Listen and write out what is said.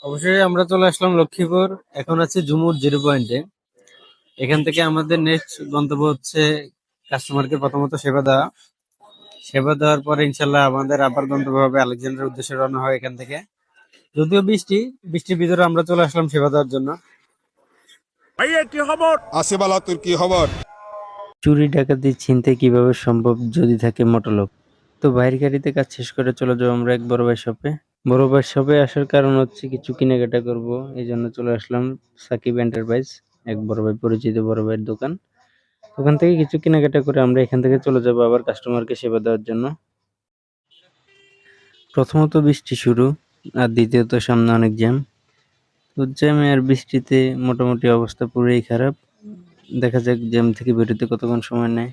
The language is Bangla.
অবশ্যই আমরা চলে আসলাম লক্ষ্মীপুর। এখন আছি ঝুমুর 0 পয়েন্টে। এখান থেকে আমাদের নেক্সট গন্তব্য হচ্ছে কাস্টমারকে প্রথমত সেবা দেওয়া। সেবা দেওয়ার পরে ইনশাল্লাহ আমাদের আবার গন্তব্য হবে আলেকজান্ডার উদ্দেশ্যে রওনা হয় এখান থেকে। যদিও বৃষ্টির ভিতরে আমরা চলে আসলাম সেবা দেওয়ার জন্য। আসিবালা তোর কি খবর? চুরি ডাকাতি ছিনতাই কিভাবে সম্ভব যদি থাকে মোটরলোক? তো ভাইয়ের গাড়িতে কাজ শেষ করে চলে যাবো আমরা এক বড় ভাই শপে। বড় ভাই শপে আসার কারণ হচ্ছে কিছু কেনাকাটা করব, এই জন্য চলে আসলাম সাকিব এন্টারপ্রাইজ, এক বড় ভাই পরিচিত বড় ভাইয়ের দোকান। ওখান থেকে কিছু কেনাকাটা করে আমরা এখান থেকে চলে যাব আবার কাস্টমারকে সেবা দেওয়ার জন্য। প্রথমত বৃষ্টি শুরু, আর দ্বিতীয়ত সামনে অনেক জ্যাম। তো জ্যামে আর বৃষ্টিতে মোটামুটি অবস্থা পুরোই খারাপ। দেখা যাক জ্যাম থেকে বেরোতে কতক্ষণ সময় নেয়।